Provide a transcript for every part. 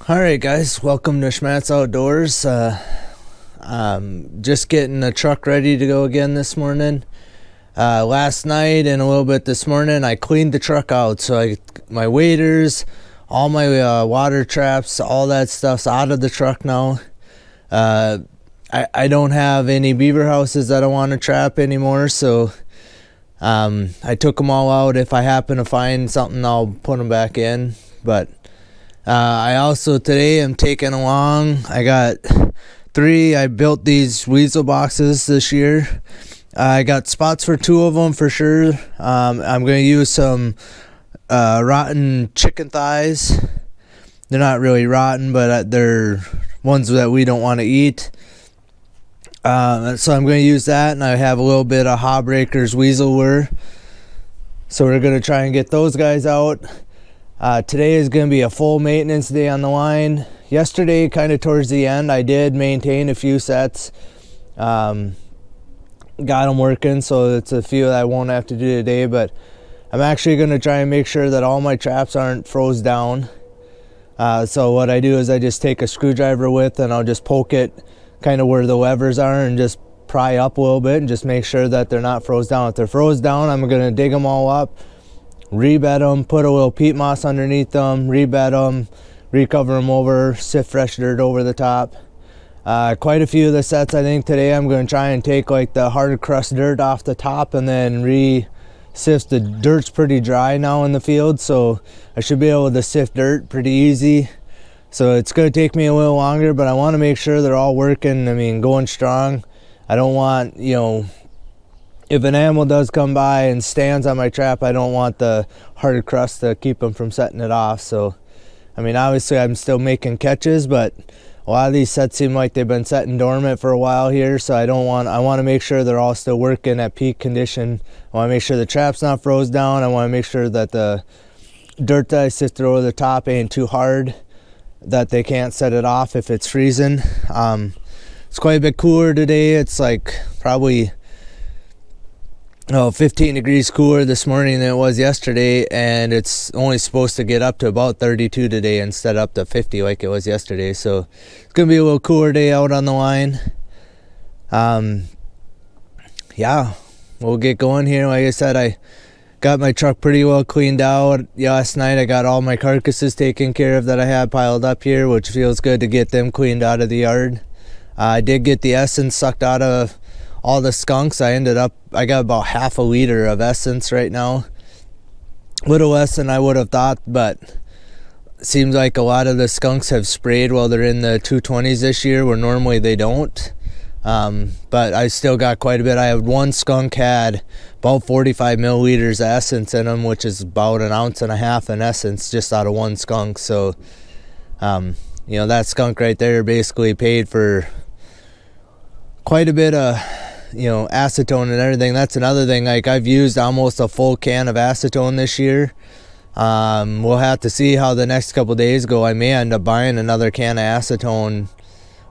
Alright guys, welcome to Schmattz Outdoors. Just getting the truck ready to go again this morning. Last night and a little bit this morning I cleaned the truck out, so my waders, all my water traps, all that stuff's out of the truck now. I don't have any beaver houses that I want to trap anymore, so I took them all out. If I happen to find something, I'll put them back in. But I also today am taking along, I built these weasel boxes this year. I got spots for 2 of them for sure. I'm going to use some rotten chicken thighs. They're not really rotten, but they're ones that we don't want to eat. So I'm going to use that, and I have a little bit of Hawbreaker's weasel lure. So we're going to try and get those guys out. Today is going to be a full maintenance day on the line. Yesterday, kind of towards the end, I did maintain a few sets. Got them working, so it's a few that I won't have to do today, but I'm actually going to try and make sure that all my traps aren't froze down. So what I do is I just take a screwdriver with, and I'll just poke it kind of where the levers are and just pry up a little bit and just make sure that they're not froze down. If they're froze down, I'm going to dig them all up, rebed them, put a little peat moss underneath them, rebed them, recover them over, sift fresh dirt over the top. Quite a few of the sets I think today I'm going to try and take like the hard crust dirt off the top and then sift. The dirt's pretty dry now in the field, so I should be able to sift dirt pretty easy. So it's going to take me a little longer, but I want to make sure they're all working, going strong. I don't want, if an animal does come by and stands on my trap, I don't want the hard crust to keep them from setting it off. So, obviously I'm still making catches, but a lot of these sets seem like they've been setting dormant for a while here, so I want to make sure they're all still working at peak condition. I want to make sure the trap's not froze down. I want to make sure that the dirt that I sifted over the top ain't too hard, that they can't set it off if it's freezing. It's quite a bit cooler today. It's like probably 15 degrees cooler this morning than it was yesterday, and it's only supposed to get up to about 32 today instead of up to 50 like it was yesterday. So it's gonna be a little cooler day out on the line. Yeah, we'll get going here. Like I said, I got my truck pretty well cleaned out last night. I got all my carcasses taken care of that I had piled up here, which feels good to get them cleaned out of the yard. I did get the essence sucked out of all the skunks. I got about half a liter of essence right now. Little less than I would have thought, but it seems like a lot of the skunks have sprayed while they're in the 220s this year, where normally they don't. But I still got quite a bit. I had one skunk had about 45 milliliters of essence in them, which is about 1.5 ounces in essence just out of one skunk. So, that skunk right there basically paid for quite a bit of acetone and everything. That's another thing. Like, I've used almost a full can of acetone this year. We'll have to see how the next couple days go. I may end up buying another can of acetone.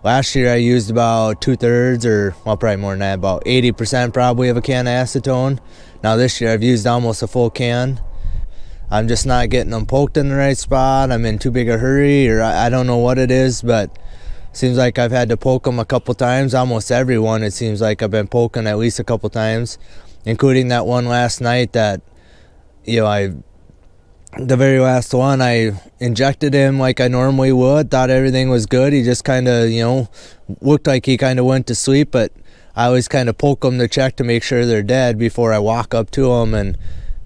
Last year I used about 2/3, or probably more than that, about 80% probably of a can of acetone. Now this year I've used almost a full can. I'm just not getting them poked in the right spot. I'm in too big a hurry, or I don't know what it is, but seems like I've had to poke them a couple times. Almost every one, it seems like I've been poking at least a couple times, including that one last night that, the very last one, I injected him like I normally would. Thought everything was good. He just kind of, looked like he kind of went to sleep, but I always kind of poke them to check to make sure they're dead before I walk up to them. And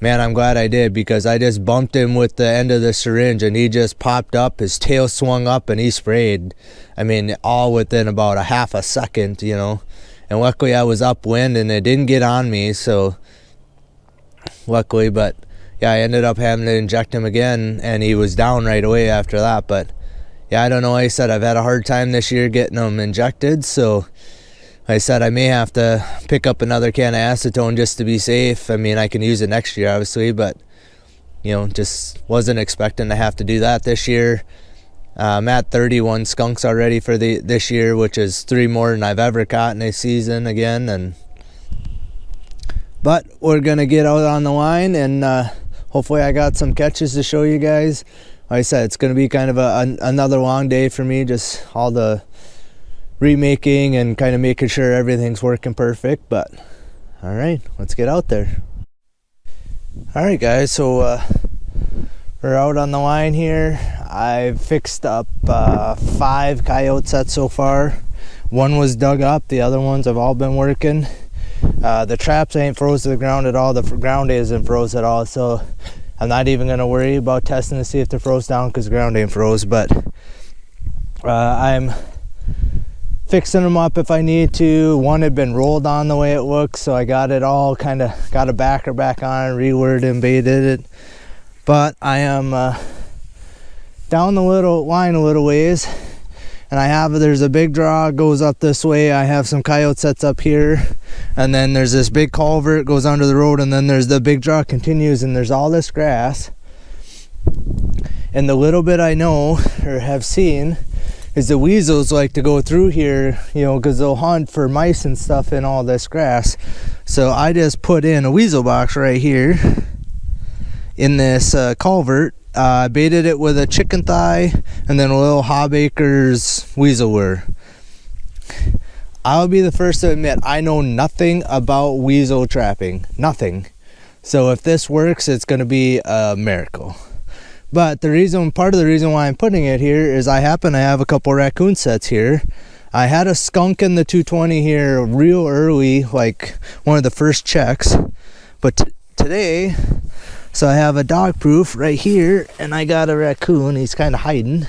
man, I'm glad I did, because I just bumped him with the end of the syringe and he just popped up, his tail swung up, and he sprayed. All within about a half a second, And luckily I was upwind and it didn't get on me, so luckily. But yeah, I ended up having to inject him again, and he was down right away after that. But yeah, I don't know. Like I said, I've had a hard time this year getting them injected, so I said I may have to pick up another can of acetone just to be safe. I can use it next year, obviously, but just wasn't expecting to have to do that this year. I'm at 31 skunks already for this year, which is 3 more than I've ever caught in a season again. But we're gonna get out on the line, and hopefully I got some catches to show you guys. Like I said, it's gonna be kind of another long day for me, just all the remaking and kind of making sure everything's working perfect. But all right, let's get out there. All right, guys, so we're out on the line here. I've fixed up 5 coyote sets so far. One was dug up, the other ones have all been working. The traps ain't froze to the ground at all. The ground isn't froze at all, so I'm not even gonna worry about testing to see if they're froze down because the ground ain't froze. But I'm fixing them up if I need to. One had been rolled on the way it looks, so I got it all kind of got a backer back on, rewired and baited it. But I am down the line a little ways, and there's a big draw goes up this way. I have some coyote sets up here, and then there's this big culvert goes under the road, and then there's the big draw continues, and there's all this grass. And the little bit I know or have seen is the weasels like to go through here, you know, because they'll hunt for mice and stuff in all this grass. So I just put in a weasel box right here in this culvert. I baited it with a chicken thigh and then a little Hobacre's weasel lure. I'll be the first to admit I know nothing about weasel trapping, nothing. So if this works, it's going to be a miracle. But part of the reason why I'm putting it here is I happen to have a couple raccoon sets here. I had a skunk in the 220 here real early, like one of the first checks. But today, so I have a dog proof right here, and I got a raccoon. He's kind of hiding.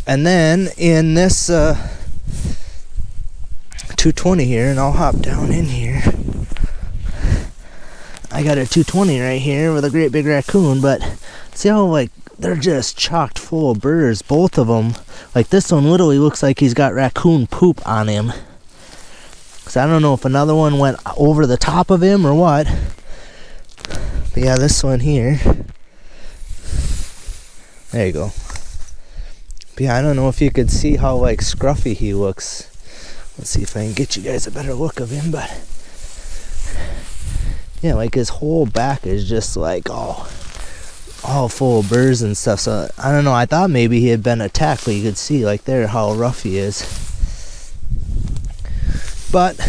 And then in this 220 here, and I'll hop down in here. I got a 220 right here with a great big raccoon, but see how like they're just chocked full of burrs, both of them. Like this one literally looks like he's got raccoon poop on him. So I don't know if another one went over the top of him or what. But yeah, this one here. There you go. But yeah, I don't know if you could see how like scruffy he looks. Let's see if I can get you guys a better look of him, but yeah, like his whole back is just like all full of burrs and stuff. So I don't know, I thought maybe he had been attacked, but you could see like there how rough he is. But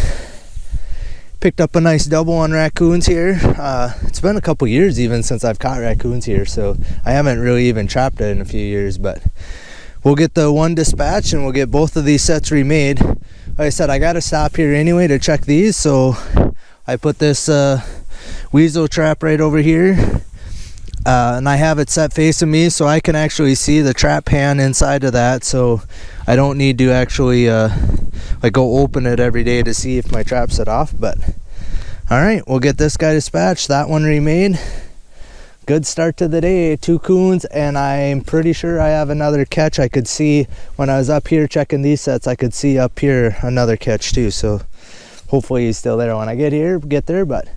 picked up a nice double on raccoons here. It's been a couple years even since I've caught raccoons here, so I haven't really even trapped it in a few years. But we'll get the one dispatched and we'll get both of these sets remade. Like I said, I gotta stop here anyway to check these, so I put this weasel trap right over here, and I have it set facing me so I can actually see the trap pan inside of that, so I don't need to actually like go open it every day to see if my trap's set off. But all right, we'll get this guy dispatched, that one remade. Good start to the day, 2 coons, and I'm pretty sure I have another catch. I could see when I was up here checking these sets, I could see up here another catch too, so hopefully he's still there when I get there, but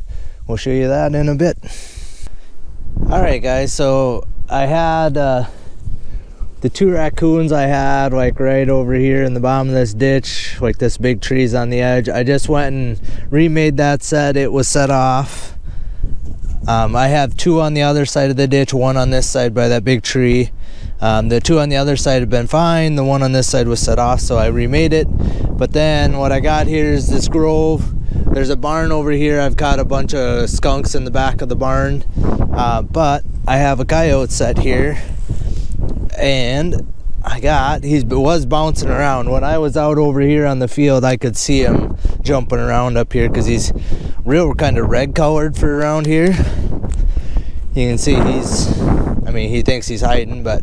we'll show you that in a bit. All right, guys, so I had the 2 raccoons I had like right over here in the bottom of this ditch, like this big tree's on the edge. I just went and remade that set. It was set off. I have 2 on the other side of the ditch, 1 on this side by that big tree. The 2 on the other side have been fine. The 1 on this side was set off, so I remade it. But then what I got here is this grove. There's a barn over here. I've caught a bunch of skunks in the back of the barn. But I have a coyote set here. And he was bouncing around. When I was out over here on the field, I could see him jumping around up here because he's real kind of red colored for around here. You can see he thinks he's hiding, but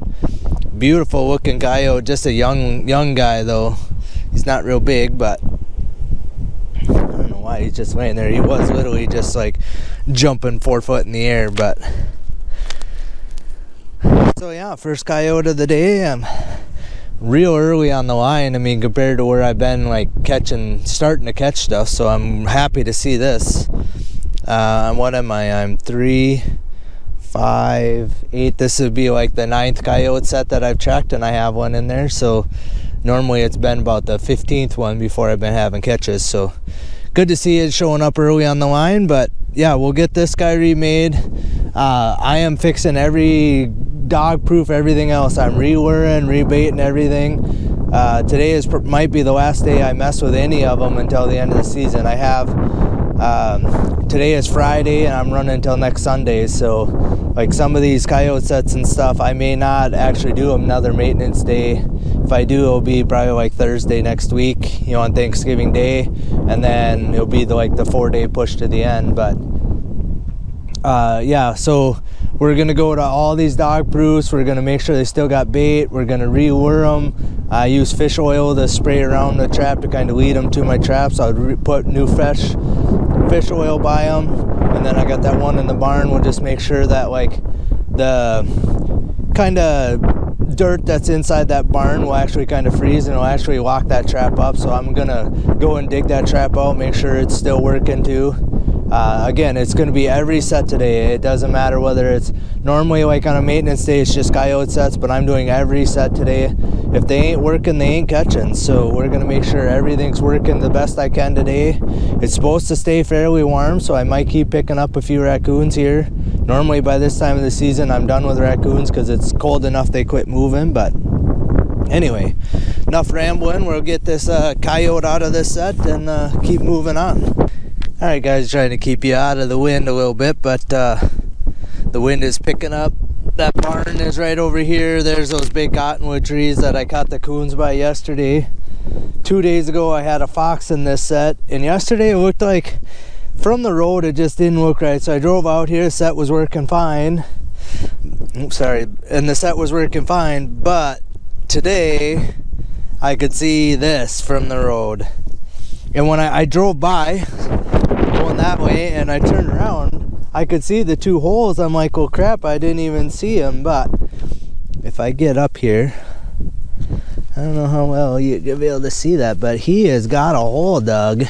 beautiful looking coyote. Just a young guy though. He's not real big, but I don't know why he's just laying there. He was literally just like jumping 4 foot in the air. But so yeah, first coyote of the day. I'm real early on the line. I mean, compared to where I've been like starting to catch stuff. So I'm happy to see this. What am I? I'm 3, 5, 8. This would be like the 9th coyote set that I've checked, and I have one in there. So normally it's been about the 15th one before I've been having catches. So good to see it showing up early on the line. But yeah, we'll get this guy remade. I am fixing every dog proof, everything else. I'm re-luring, rebaiting everything. Today might be the last day I mess with any of them until the end of the season. I have today is Friday and I'm running until next Sunday, so like some of these coyote sets and stuff, I may not actually do another maintenance day. If I do, it'll be probably like Thursday next week, you know, on Thanksgiving Day, and then it'll be the 4-day push to the end. But yeah, so we're gonna go to all these dog proofs. We're gonna make sure they still got bait. We're gonna re-lure them. I use fish oil to spray around the trap to kind of lead them to my traps. I'll put new fresh fish oil by them, and then I got that one in the barn. We'll just make sure that like the kind of dirt that's inside that barn will actually kind of freeze and it'll actually lock that trap up. So I'm gonna go and dig that trap out, make sure it's still working too. Again, it's going to be every set today. It doesn't matter whether it's normally like on a maintenance day, it's just coyote sets, but I'm doing every set today. If they ain't working, they ain't catching. So we're going to make sure everything's working the best I can today. It's supposed to stay fairly warm, so I might keep picking up a few raccoons here. Normally by this time of the season, I'm done with raccoons because it's cold enough they quit moving. But anyway, enough rambling. We'll get this coyote out of this set and keep moving on. Alright guys, trying to keep you out of the wind a little bit, but the wind is picking up. That barn is right over here. There's those big cottonwood trees that I caught the coons by yesterday. 2 days ago I had a fox in this set, and yesterday it looked like from the road it just didn't look right. So I drove out here, the set was working fine. Oops, sorry, and the set was working fine, but today I could see this from the road. And when I drove by going that way and I turned around, I could see the 2 holes. I'm like, well crap, I didn't even see him. But if I get up here, I don't know how well you'll be able to see that, but he has got a hole dug.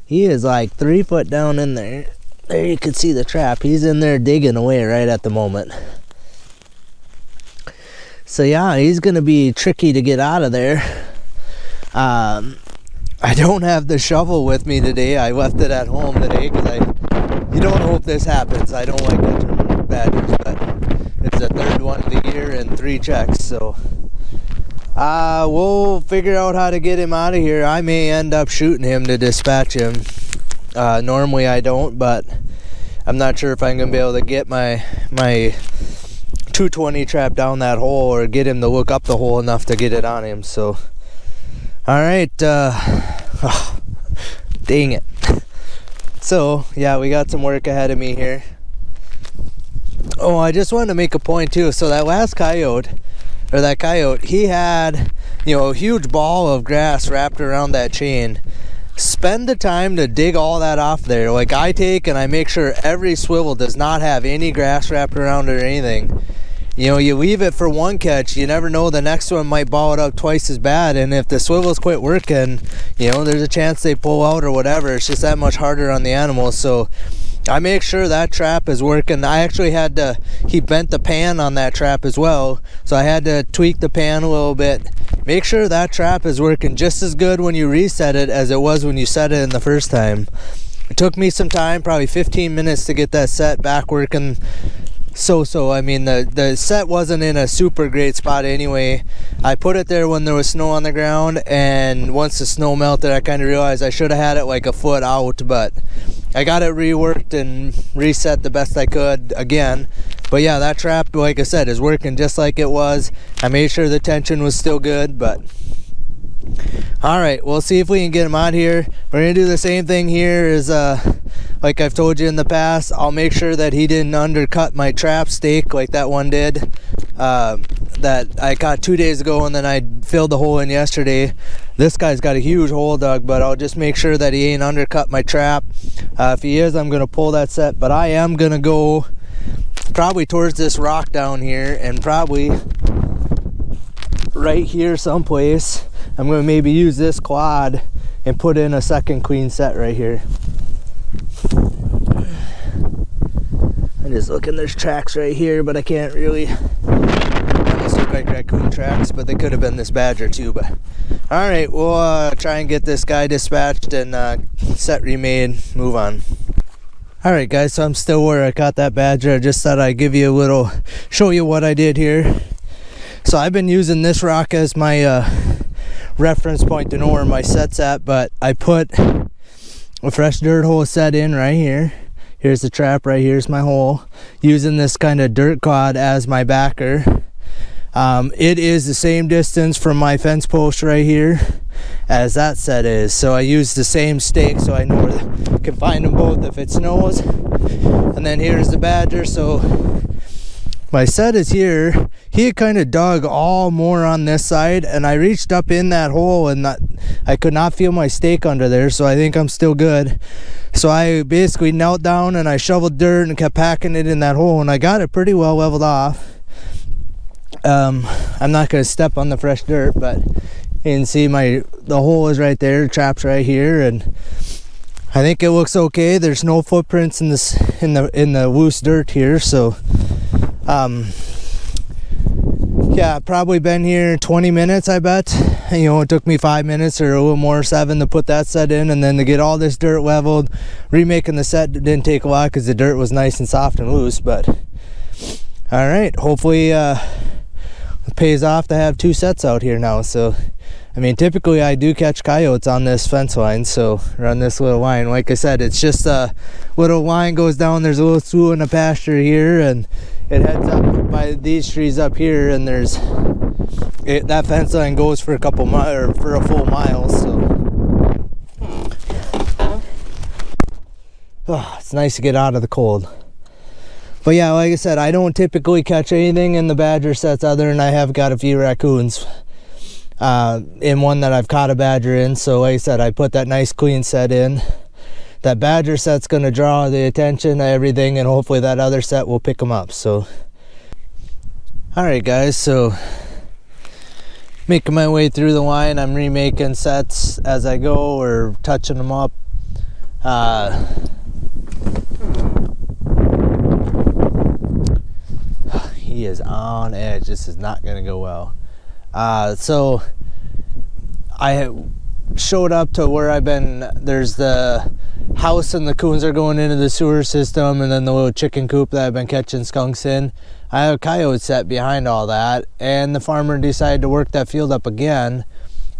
He is like 3 foot down in there. There you can see the trap. He's in there digging away right at the moment. So yeah, he's gonna be tricky to get out of there. I don't have the shovel with me today. I left it at home today because you don't hope this happens. I don't like catching badgers, but it's the 3rd one of the year and 3 checks. So we'll figure out how to get him out of here. I may end up shooting him to dispatch him. Normally I don't, but I'm not sure if I'm going to be able to get my 220 trap down that hole or get him to look up the hole enough to get it on him. So alright, oh, dang it. So, yeah, we got some work ahead of me here. Oh, I just wanted to make a point too. So that last coyote, he had, you know, a huge ball of grass wrapped around that chain. Spend the time to dig all that off there. Like I take and I make sure every swivel does not have any grass wrapped around it or anything. You know, you leave it for one catch, you never know, the next one might ball it up twice as bad, and if the swivels quit working, you know, there's a chance they pull out or whatever. It's just that much harder on the animals. So I make sure that trap is working. I actually had to, he bent the pan on that trap as well, so I had to tweak the pan a little bit. Make sure that trap is working just as good when you reset it as it was when you set it in the first time. It took me some time, probably 15 minutes to get that set back working. So I mean, the set wasn't in a super great spot anyway. I put it there when there was snow on the ground, and once the snow melted I kind of realized I should have had it like a foot out, but I got it reworked and reset the best I could again. But yeah, that trap, like I said, is working just like it was. I made sure the tension was still good, but alright, we'll see if we can get him out here. We're gonna do the same thing here as like I've told you in the past. I'll make sure that he didn't undercut my trap stake like that one did that I caught 2 days ago, and then I filled the hole in yesterday. This guy's got a huge hole dug, but I'll just make sure that he ain't undercut my trap. If he is, I'm gonna pull that set, but I am gonna go probably towards this rock down here, and probably right here someplace I'm gonna maybe use this quad and put in a second queen set right here. I I'm just looking, there's tracks right here, but I can't really, those look like raccoon tracks, but they could have been this badger too. But all right, we'll try and get this guy dispatched and set remade, move on. All right guys, so I'm still where I caught that badger. I just thought I'd give you a little, show you what I did here. So I've been using this rock as my reference point to know where my set's at, but I put a fresh dirt hole set in right here. Here's the trap, right here's my hole, using this kind of dirt clod as my backer. It is the same distance from my fence post right here as that set is, so I use the same stake so I know where I can find them both if it snows. And then here's the badger. So my set is here. He had kind of dug all more on this side, and I reached up in that hole and I could not feel my stake under there, so I think I'm still good. So I basically knelt down and I shoveled dirt and kept packing it in that hole, and I got it pretty well leveled off. I'm not going to step on the fresh dirt, but you can see the hole is right there, the trap's right here, and I think it looks okay. There's no footprints in the loose dirt here, so yeah, probably been here 20 minutes, I bet. You know, it took me 5 minutes or a little more, 7, to put that set in, and then to get all this dirt leveled. Remaking the set didn't take a lot because the dirt was nice and soft and loose. But all right, hopefully it pays off to have 2 sets out here now. So I mean, typically I do catch coyotes on this fence line, so, or on this little line. Like I said, it's just a little line goes down, there's a little slough in the pasture here, and it heads up by these trees up here, and that fence line goes for a couple miles, or for a full mile. So it's nice to get out of the cold. But yeah, like I said, I don't typically catch anything in the badger sets other than I have got a few raccoons in one that I've caught a badger in. So like I said, I put that nice clean set in. That badger set's going to draw the attention of everything, and hopefully that other set will pick them up. So alright guys, so making my way through the line. I'm remaking sets as I go, or touching them up. He is on edge. This is not going to go well. So I showed up to where I've been. There's the house and the coons are going into the sewer system, and then the little chicken coop that I've been catching skunks in. I have a coyote set behind all that, and the farmer decided to work that field up again,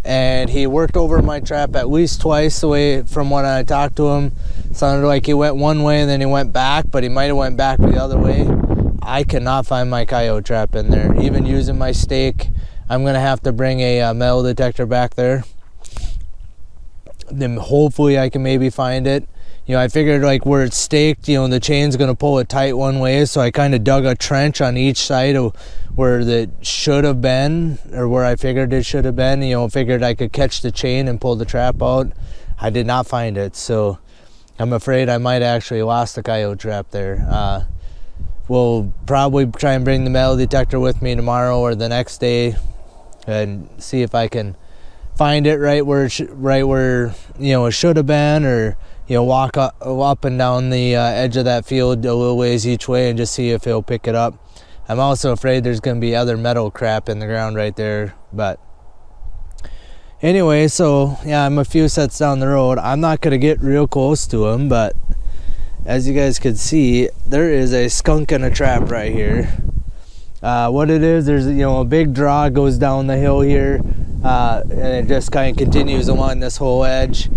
and he worked over my trap at least twice. The way, from when I talked to him, sounded like he went one way and then he went back, but he might have went back the other way. I cannot find my coyote trap in there. Even using my stake, I'm gonna have to bring a metal detector back there. Then hopefully I can maybe find it. You know, I figured like where it's staked, you know, the chain's gonna pull it tight one way, so I kind of dug a trench on each side of where that should have been, or where I figured it should have been. You know, figured I could catch the chain and pull the trap out. I did not find it, so I'm afraid I might actually lost the coyote trap there. We'll probably try and bring the metal detector with me tomorrow or the next day, and see if I can find it right where you know it should have been, or you know, walk up and down the edge of that field a little ways each way and just see if it'll pick it up. I'm also afraid there's going to be other metal crap in the ground right there. But anyway, so yeah, I'm a few sets down the road. I'm not going to get real close to him, but as you guys could see, there is a skunk in a trap right here. What it is, there's, you know, a big draw goes down the hill here, and it just kind of continues along this whole edge.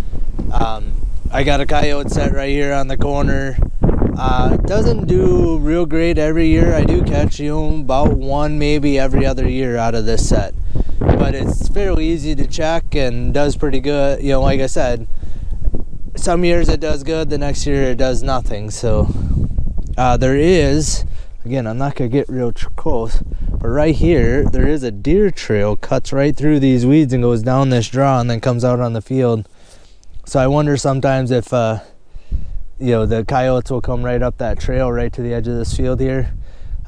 I got a coyote set right here on the corner. It doesn't do real great every year. I do catch, you know, about one maybe every other year out of this set, but it's fairly easy to check and does pretty good. You know, like I said, some years it does good, the next year it does nothing. So there is, again, I'm not gonna get real close, but right here there is a deer trail, cuts right through these weeds and goes down this draw and then comes out on the field. So I wonder sometimes if you know, the coyotes will come right up that trail right to the edge of this field here.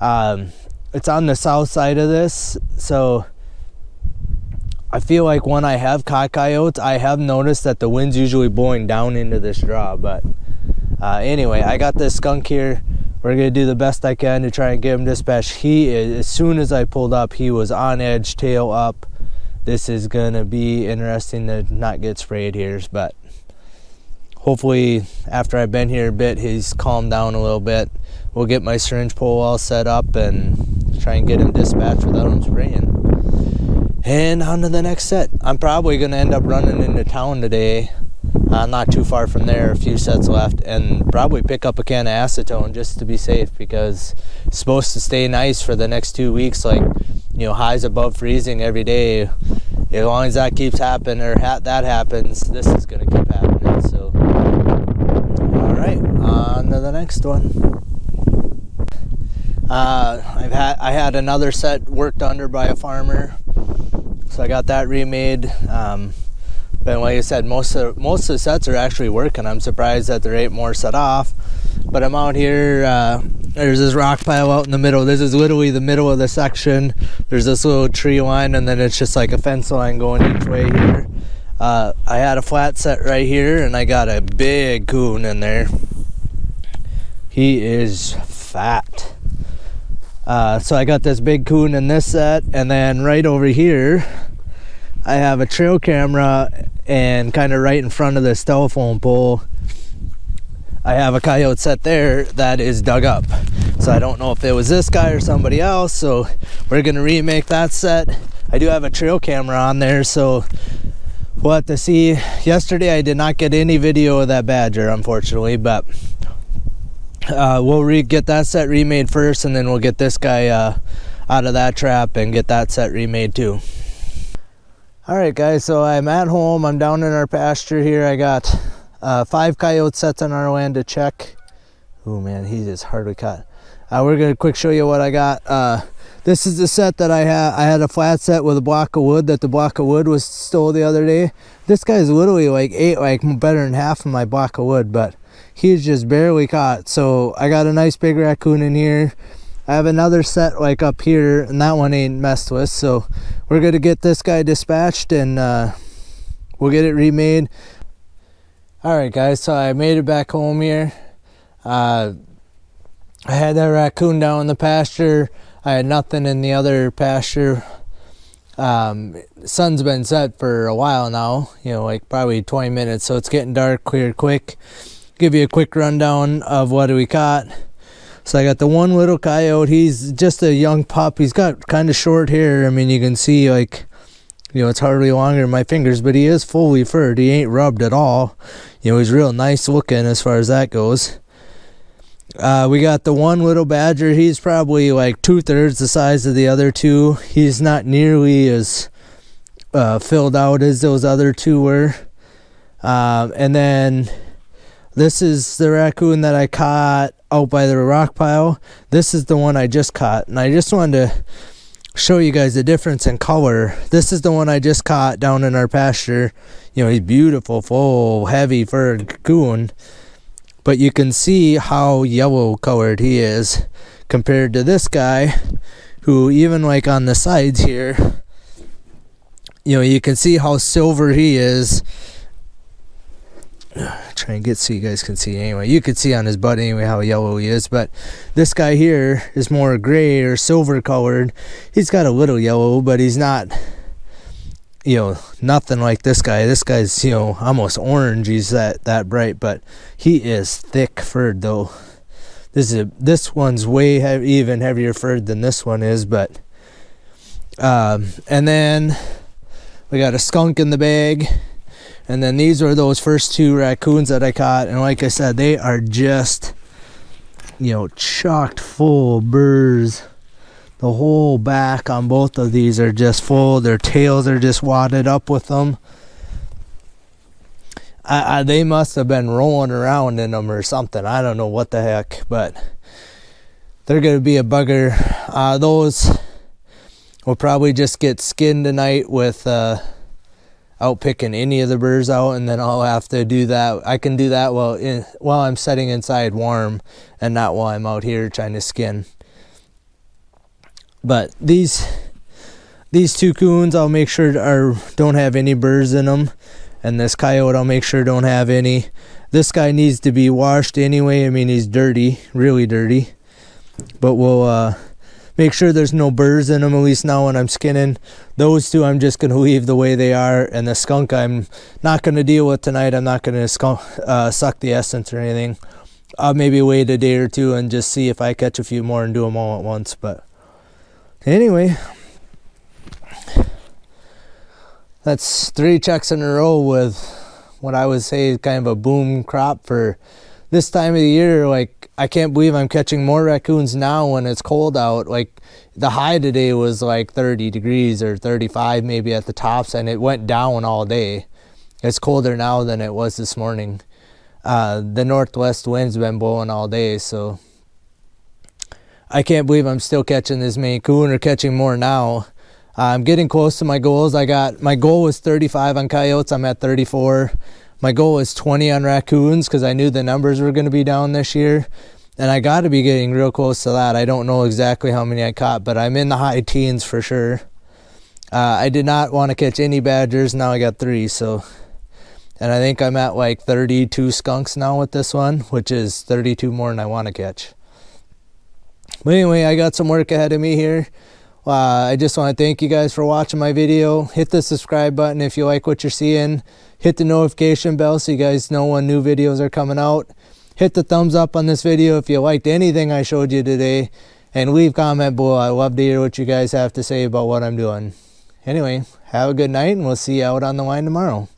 It's on the south side of this, so I feel like when I have caught coyotes, I have noticed that the wind's usually blowing down into this draw. But anyway, I got this skunk here. we're gonna do the best I can to try and get him dispatched. He is, as soon as I pulled up, he was on edge, tail up. This is gonna be interesting to not get sprayed here, but hopefully after I've been here a bit, he's calmed down a little bit. We'll get my syringe pole all set up and try and get him dispatched without him spraying. And on to the next set. I'm probably gonna end up running into town today. Not too far from there, a few sets left, and probably pick up a can of acetone just to be safe, because it's supposed to stay nice for the next 2 weeks, like, you know, highs above freezing every day. As long as that keeps happening, or that happens, this is going to keep happening. So, all right, on to the next one. I had another set worked under by a farmer, so I got that remade. But like I said, most of the sets are actually working. I'm surprised that there ain't more set off. But I'm out here, there's this rock pile out in the middle. This is literally the middle of the section. There's this little tree line, and then it's just like a fence line going each way here. I had a flat set right here, and I got a big coon in there. He is fat. So I got this big coon in this set, and then right over here, I have a trail camera, and kind of right in front of this telephone pole, I have a coyote set there that is dug up. So I don't know if it was this guy or somebody else, so we're gonna remake that set. I do have a trail camera on there, so we'll have to see. Yesterday I did not get any video of that badger, unfortunately, but we'll get that set remade first, and then we'll get this guy out of that trap and get that set remade too. Alright guys, so I'm at home. I'm down in our pasture here. I got 5 coyote sets on our land to check. Oh man, he is hardly cut. We're going to quick show you what I got. This is the set that I had. I had a flat set with a block of wood that the block of wood was stole the other day. This guy's literally ate better than half of my block of wood, but he's just barely caught. So I got a nice big raccoon in here. I have another set like up here, and that one ain't messed with, so we're gonna get this guy dispatched, and we'll get it remade. Alright guys, so I made it back home here. I had that raccoon down in the pasture. I had nothing in the other pasture. Sun's been set for a while now, you know, like probably 20 minutes, so it's getting dark, cleared quick. Give you a quick rundown of what we caught. So I got the one little coyote. He's just a young pup. He's got kind of short hair. I mean, you can see, like, you know, it's hardly longer than my fingers, but he is fully furred. He ain't rubbed at all. You know, he's real nice looking as far as that goes. We got the one little badger. He's probably like 2/3 the size of the other two. He's not nearly as filled out as those other two were. And then this is the raccoon that I caught out by the rock pile. This is the one I just caught, and I just wanted to show you guys the difference in color. This is the one I just caught down in our pasture. You know, he's beautiful, full, heavy furred coon, but you can see how yellow colored he is compared to this guy, who even like on the sides here, you know, you can see how silver he is. Try and get so you guys can see anyway. You can see on his butt anyway how yellow he is, but this guy here is more gray or silver colored. He's got a little yellow, but he's not, you know, nothing like this guy. This guy's, you know, almost orange. He's that bright, but he is thick furred though. This one's way even heavier furred than this one is, but and then we got a skunk in the bag. And then these are those first 2 raccoons that I caught. And like I said, they are just, you know, chocked full of burrs. The whole back on both of these are just full. Their tails are just wadded up with them. They must have been rolling around in them or something. I don't know what the heck, but they're going to be a bugger. Those will probably just get skinned tonight with out picking any of the burrs out, and then I'll have to do that. I can do that while I'm sitting inside warm, and not while I'm out here trying to skin. But these 2 coons, I'll make sure don't have any burrs in them, And this coyote I'll make sure don't have any. This guy needs to be washed anyway. I mean, he's dirty, really dirty. But we'll make sure there's no burrs in them, at least now when I'm skinning. Those two I'm just going to leave the way they are. And the skunk I'm not going to deal with tonight. I'm not going to suck the essence or anything. I'll maybe wait a day or two and just see if I catch a few more and do them all at once. But anyway, that's 3 checks in a row with what I would say is kind of a boom crop for this time of the year. Like, I can't believe I'm catching more raccoons now when it's cold out. Like, the high today was like 30 degrees or 35 maybe at the tops, and it went down all day. It's colder now than it was this morning. The northwest wind's been blowing all day, so I can't believe I'm still catching this many coon, or catching more now. I'm getting close to my goals. My goal was 35 on coyotes. I'm at 34. My goal was 20 on raccoons because I knew the numbers were going to be down this year, and I got to be getting real close to that. I don't know exactly how many I caught, but I'm in the high teens for sure. I did not want to catch any badgers. Now I got 3, so. And I think I'm at like 32 skunks now with this one, which is 32 more than I want to catch. But anyway, I got some work ahead of me here. I just want to thank you guys for watching my video. Hit the subscribe button if you like what you're seeing. Hit the notification bell so you guys know when new videos are coming out. Hit the thumbs up on this video if you liked anything I showed you today. And leave a comment below. I love to hear what you guys have to say about what I'm doing. Anyway, have a good night, and we'll see you out on the line tomorrow.